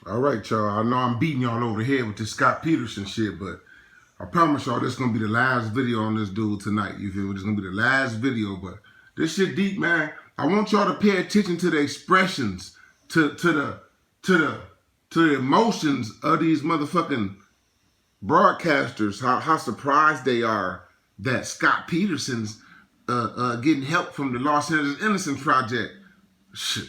All right, y'all. I know I'm beating y'all over the head with this Scott Peterson shit, but I promise y'all this is going to be the last video on this dude tonight. You feel me? This is going to be the last video, but this shit deep, man. I want y'all to pay attention to the expressions, to the emotions of these motherfucking broadcasters, how surprised they are that Scott Peterson's getting help from the Los Angeles Innocence Project. Shit,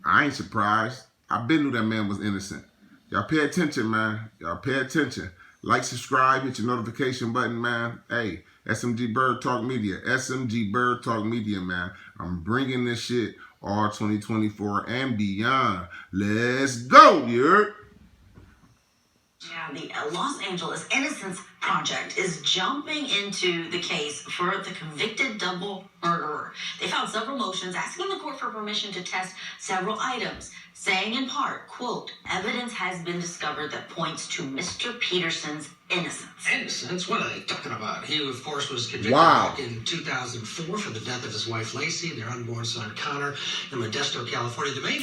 I ain't surprised. I been knew that man was innocent. Y'all pay attention, man. Y'all pay attention. Like, subscribe, hit your notification button, man. Hey, SMG Bird Talk Media. SMG Bird Talk Media, man. I'm bringing this shit all 2024 and beyond. Let's go, you heard? Yeah, the Los Angeles Innocence Project is jumping into the case for the convicted double murderer. They filed several motions asking the court for permission to test several items, saying in part, quote, evidence has been discovered that points to Mr. Peterson's innocence. Innocence? What are they talking about? He, of course, was convicted back in 2004 for the death of his wife, Lacey, their unborn son, Connor, in Modesto, California. The main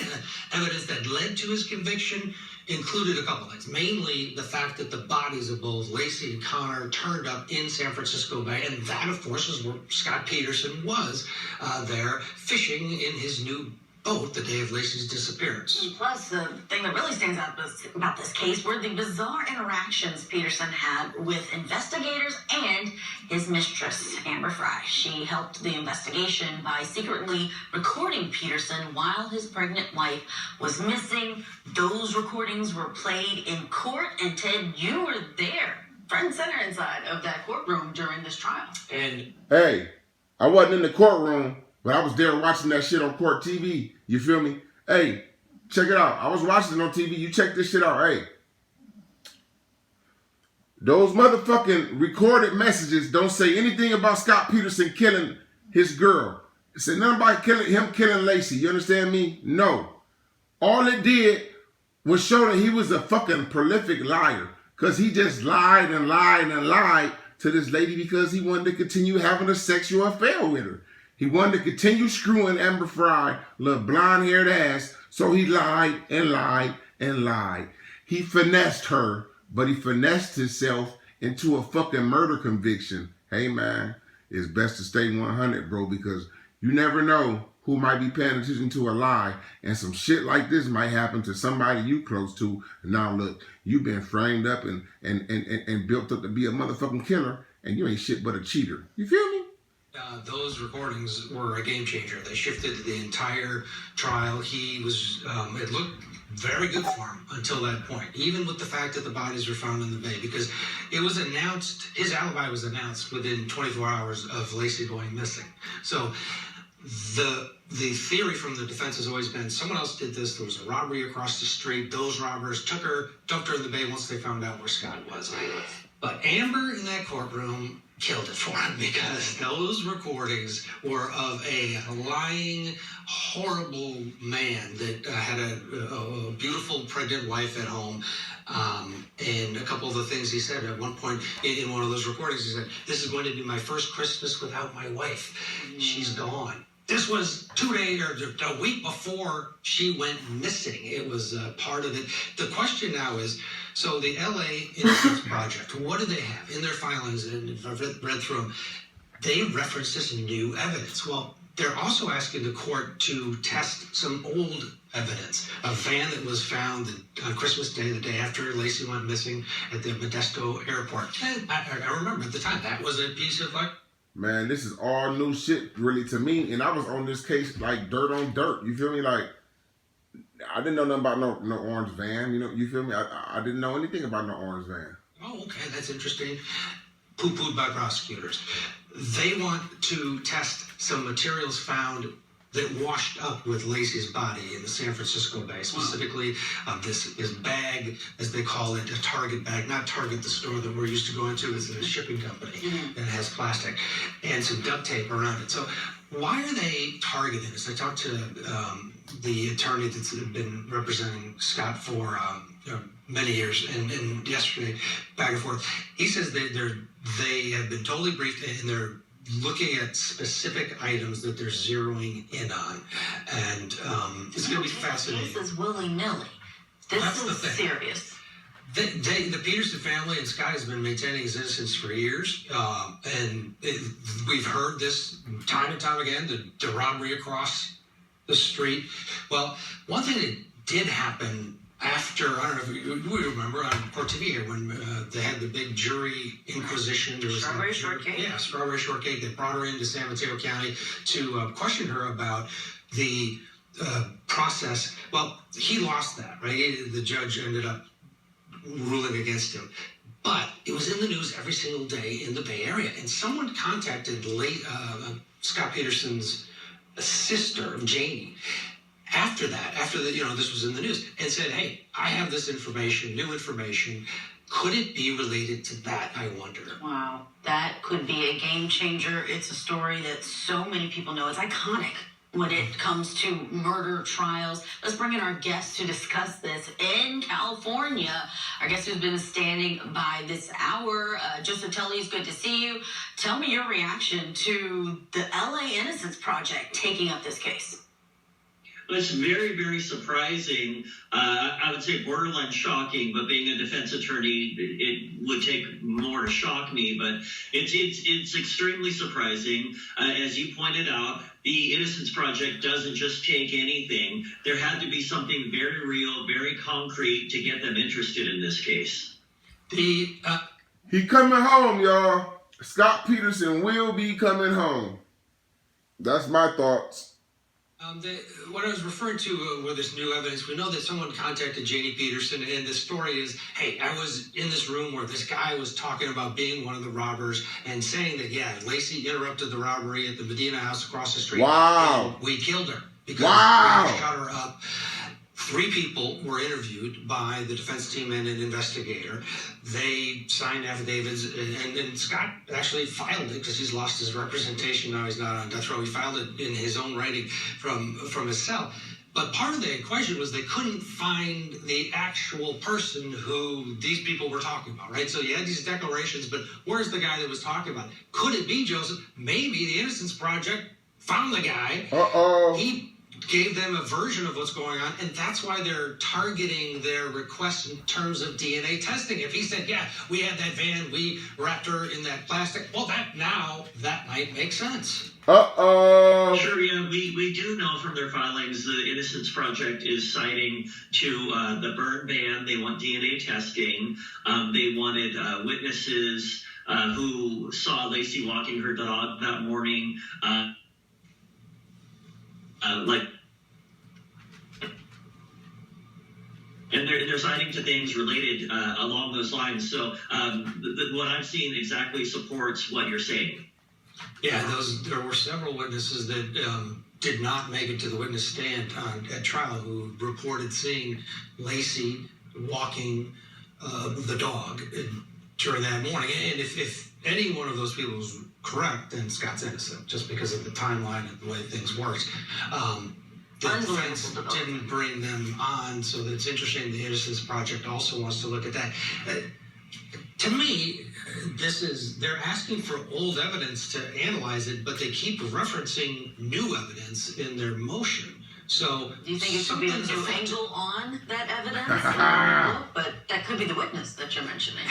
evidence that led to his conviction included a couple things. Mainly the fact that the bodies of both Lacey and Connor turned up in San Francisco Bay, and that, of course, is where Scott Peterson was there fishing in his new boat the day of Lacey's disappearance. And plus, the thing that really stands out about this case were the bizarre interactions Peterson had with investigators and his mistress, Amber Fry. She helped the investigation by secretly recording Peterson while his pregnant wife was missing. Those recordings were played in court, and Ted, you were there, front and center inside of that courtroom during this trial. And hey, I wasn't in the courtroom, but I was there watching that shit on court TV. You feel me? Hey, check it out. I was watching it on TV. You check this shit out. Hey, those motherfucking recorded messages don't say anything about Scott Peterson killing his girl. It said nothing about him killing Lacey. You understand me? No. All it did was show that he was a fucking prolific liar. Because he just lied and lied and lied to this lady because he wanted to continue having a sexual affair with her. He wanted to continue screwing Amber Fry, little blonde-haired ass, so he lied and lied and lied. He finessed her, but he finessed himself into a fucking murder conviction. Hey, man, it's best to stay 100, bro, because you never know who might be paying attention to a lie, and some shit like this might happen to somebody you close to. Now, look, you've been framed up and built up to be a motherfucking killer, and you ain't shit but a cheater. You feel me? Those recordings were a game changer. They shifted the entire trial. He was, it looked very good for him until that point, even with the fact that the bodies were found in the bay, because it was announced, his alibi was announced within 24 hours of Lacey going missing. So the theory from the defense has always been someone else did this. There was a robbery across the street. Those robbers took her, dumped her in the bay once they found out where Scott was. But Amber in that courtroom killed it for him, because those recordings were of a lying, horrible man that had a beautiful pregnant wife at home. And a couple of the things he said at one point in one of those recordings, he said, "This is going to be my first Christmas without my wife. She's gone." This was 2 days or a week before she went missing. It was part of it. The question now is, so the LA Innocence Project, what do they have in their filings? And if I've read through them, they reference this new evidence. Well, they're also asking the court to test some old evidence. A van that was found on Christmas Day, the day after Lacey went missing at the Modesto airport. And I remember at the time, that was a piece of like, man, this is all new shit, really, to me. And I was on this case like dirt on dirt. You feel me? Like, I didn't know nothing about no orange van. You know, you feel me? I didn't know anything about no orange van. Oh, okay, that's interesting. Poo-pooed by prosecutors. They want to test some materials found that washed up with Lacey's body in the San Francisco Bay, specifically this bag, as they call it, a Target bag, not Target, the store that we're used to going to, it's a shipping company, and it has plastic, and some duct tape around it. So why are they targeting this? I talked to the attorney that's been representing Scott for many years, and yesterday, back and forth. He says they have been totally briefed, and they're looking at specific items that they're zeroing in on, and it's going to be fascinating. This is willy-nilly. This That's the is thing. serious. The Peterson family and Scott has been maintaining his innocence for years, and we've heard this time and time again, the robbery across the street. Well, one thing that did happen after, I don't know if we remember on Court TV here, when they had the big jury inquisition. There was Strawberry shortcake. Yeah, Strawberry Shortcake. They brought her into San Mateo County to question her about the process. Well, he lost that, right? The judge ended up ruling against him. But it was in the news every single day in the Bay Area. And someone contacted Scott Peterson's sister, Janie, after this was in the news, and said, hey, I have this information, new information. Could it be related to that, I wonder? Wow, that could be a game changer. It's a story that so many people know. It's iconic when it comes to murder trials. Let's bring in our guest to discuss this in California. Our guest who's been standing by this hour, Joseph Telly's good to see you. Tell me your reaction to the LA Innocence Project taking up this case. Well, it's very, very surprising. I would say borderline shocking, but being a defense attorney, it would take more to shock me. But it's extremely surprising. As you pointed out, the Innocence Project doesn't just take anything. There had to be something very real, very concrete to get them interested in this case. He coming home, y'all. Scott Peterson will be coming home. That's my thoughts. What I was referring to with this new evidence, we know that someone contacted Janie Peterson, and the story is, hey, I was in this room where this guy was talking about being one of the robbers and saying that, yeah, Lacey interrupted the robbery at the Medina house across the street. Wow. And we killed her because wow. we shot her up. 3 people were interviewed by the defense team and an investigator. They signed affidavits, and Scott actually filed it because he's lost his representation. Now he's not on death row. He filed it in his own writing from his cell. But part of the equation was they couldn't find the actual person who these people were talking about, right? So you had these declarations, but where's the guy that was talking about it? Could it be, Joseph? Maybe the Innocence Project found the guy. Uh-oh. He gave them a version of what's going on, and that's why they're targeting their requests in terms of DNA testing. If he said, yeah, we had that van, we wrapped her in that plastic, well, that might make sense. Uh-oh. Sure, yeah, we do know from their filings the Innocence Project is citing to the burn ban. They want DNA testing. They wanted witnesses who saw Lacey walking her dog that morning. And they're citing to things related along those lines. So what I'm seeing exactly supports what you're saying. Yeah, there were several witnesses that did not make it to the witness stand at trial who reported seeing Lacey walking the dog during that morning. And if any one of those people was correct, then Scott's innocent, just because of the timeline and the way things worked. The defense didn't bring them on, so it's interesting the Innocence Project also wants to look at that. To me, they're asking for old evidence to analyze it, but they keep referencing new evidence in their motion. So do you think it could be a new angle on that evidence? But that could be the witness that you're mentioning.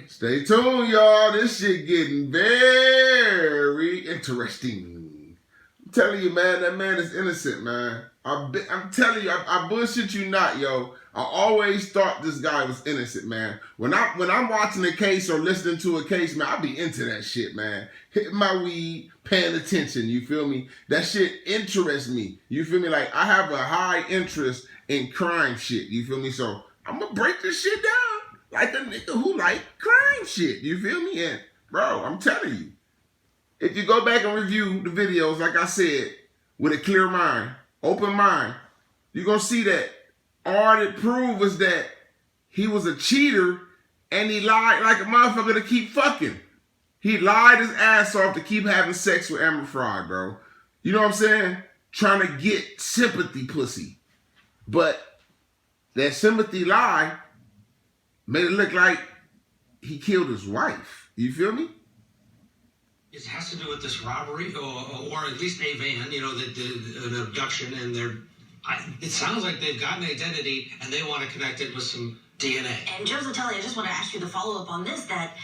Stay tuned, y'all. This shit getting very interesting. I'm telling you, man, that man is innocent, man. I'm telling you, I bullshit you not, yo. I always thought this guy was innocent, man. When I'm watching a case or listening to a case, man, I be into that shit, man. Hitting my weed, paying attention, you feel me? That shit interests me. You feel me? Like, I have a high interest in crime shit, you feel me? So, I'm gonna break this shit down like a nigga who like crime shit, you feel me? And, bro, I'm telling you, if you go back and review the videos, like I said, with a clear mind, open mind, you're gonna see that all it proved was that he was a cheater and he lied like a motherfucker to keep fucking. He lied his ass off to keep having sex with Amber Fry, bro. You know what I'm saying? Trying to get sympathy pussy. But that sympathy lie made it look like he killed his wife. You feel me? It has to do with this robbery, or at least a van, an abduction, and they're it sounds like they've got an identity and they want to connect it with some DNA. And Joe Zatelli, I just want to ask you the follow-up on this, that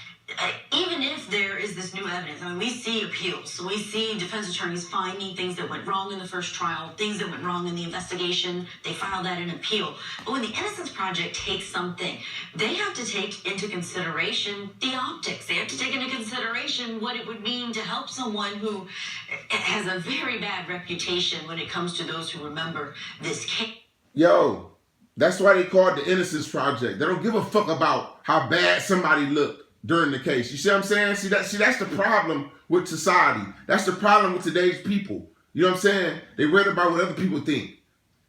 even if there is this new evidence, I mean, we see appeals. So we see defense attorneys finding things that went wrong in the first trial, things that went wrong in the investigation. They file that in appeal. But when the Innocence Project takes something, they have to take into consideration the optics. They have to take into consideration what it would mean to help someone who has a very bad reputation when it comes to those who remember this case. Yo, that's why they call it the Innocence Project. They don't give a fuck about how bad somebody looked during the case. You see what I'm saying? See, that's the problem with society. That's the problem with today's people. You know what I'm saying? They worry about what other people think.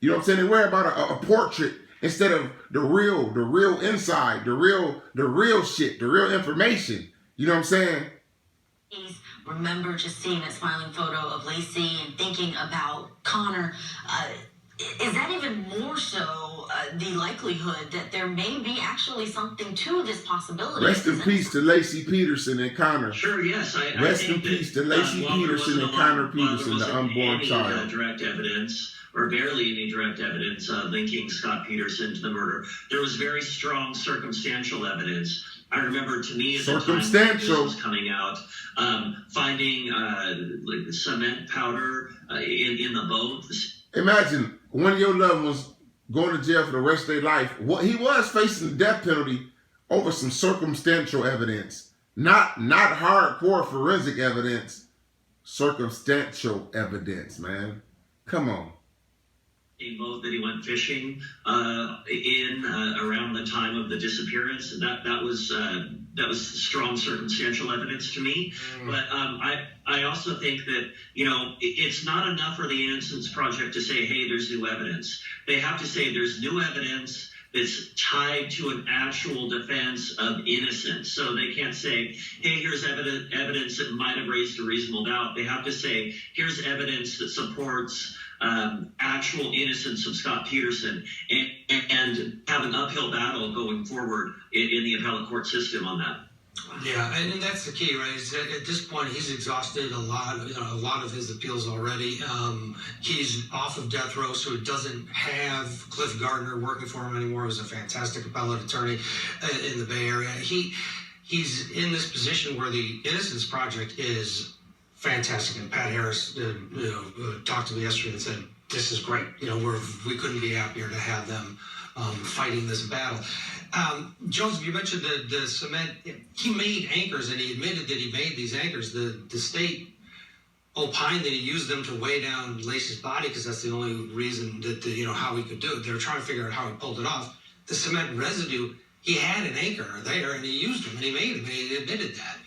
You know what I'm saying? They worry about a portrait instead of the real inside, the real shit, the real information. You know what I'm saying? Remember just seeing that smiling photo of Lacey and thinking about Connor. Is that even more so the likelihood that there may be actually something to this possibility? Rest in peace to Lacey Peterson and Connor. Sure, yes. Rest in peace to Lacey Peterson and Connor Peterson, the unborn child. Direct evidence, or barely any direct evidence linking Scott Peterson to the murder. There was very strong circumstantial evidence. I remember, to me, at the time this was coming out, finding like cement powder in the boat. Imagine one of your loved ones going to jail for the rest of their life. He was facing the death penalty over some circumstantial evidence, not hardcore forensic evidence. Circumstantial evidence, man. Come on. A boat that he went fishing in around the time of the disappearance. That was strong circumstantial evidence to me. But I also think that, you know, it's not enough for the Innocence Project to say, hey, there's new evidence. They have to say there's new evidence that's tied to an actual defense of innocence. So they can't say, hey, here's evidence that might have raised a reasonable doubt. They have to say, here's evidence that supports actual innocence of Scott Peterson, and have an uphill battle going forward in the appellate court system on that. Yeah, and that's the key, right? At this point, he's exhausted a lot of his appeals already. He's off of death row, so he doesn't have Cliff Gardner working for him anymore. He's a fantastic appellate attorney in the Bay Area. He's in this position where the Innocence Project is fantastic, and Pat Harris talked to me yesterday and said, this is great. You know, we couldn't be happier to have them fighting this battle. Joseph, you mentioned the cement. He made anchors, and he admitted that he made these anchors. The state opined that he used them to weigh down Lacey's body because that's the only reason that how he could do it. They were trying to figure out how he pulled it off. The cement residue, he had an anchor there, and he used them, and he made them, and he admitted that.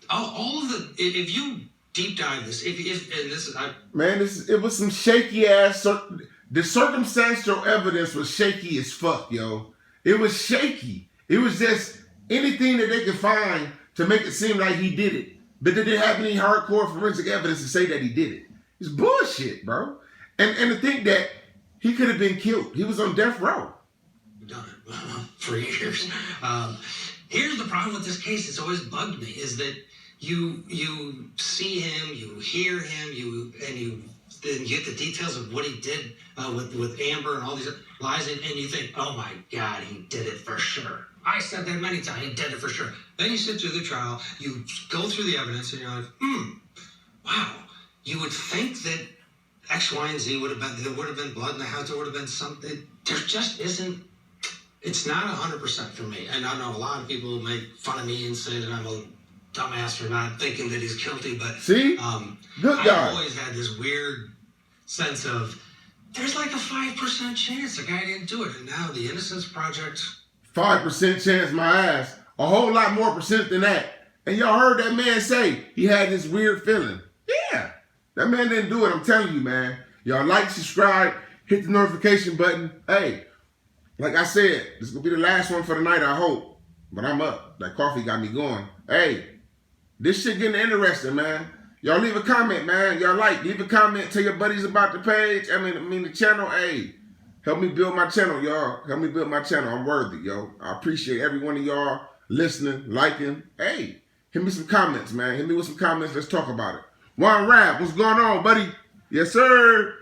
All of the, if you deep dive this, it was some shaky ass. The circumstantial evidence was shaky as fuck, yo. It was shaky. It was just anything that they could find to make it seem like he did it, but they didn't have any hardcore forensic evidence to say that he did it. It's bullshit, bro. And to think that he could have been killed. He was on death row. Done it for years. Here's the problem with this case. It's always bugged me is that you see him, you hear him, you get the details of what he did with Amber and all these lies, and you think, oh my God, he did it for sure. I said that many times. He did it for sure. Then you sit through the trial, you go through the evidence, and you're like, wow. You would think that X, Y, and Z there would have been blood in the house. There would have been something. There just isn't. It's not 100% for me. And I know a lot of people make fun of me and say that I'm a dumbass for not thinking that he's guilty. But see, good guy. I've always had this weird sense of there's like a 5% chance the guy didn't do it. And now the Innocence Project. 5% chance, my ass. A whole lot more percent than that. And y'all heard that man say he had this weird feeling. Yeah, that man didn't do it. I'm telling you, man. Y'all like, subscribe, hit the notification button. Hey. Like I said, this is going to be the last one for the night, I hope. But I'm up. That coffee got me going. Hey, this shit getting interesting, man. Y'all leave a comment, man. Y'all leave a comment. Tell your buddies about the page. I mean the channel. Hey, help me build my channel, y'all. Help me build my channel. I'm worthy, yo. I appreciate every one of y'all listening, liking. Hey, hit me some comments, man. Hit me with some comments. Let's talk about it. Juan Rab, what's going on, buddy? Yes, sir.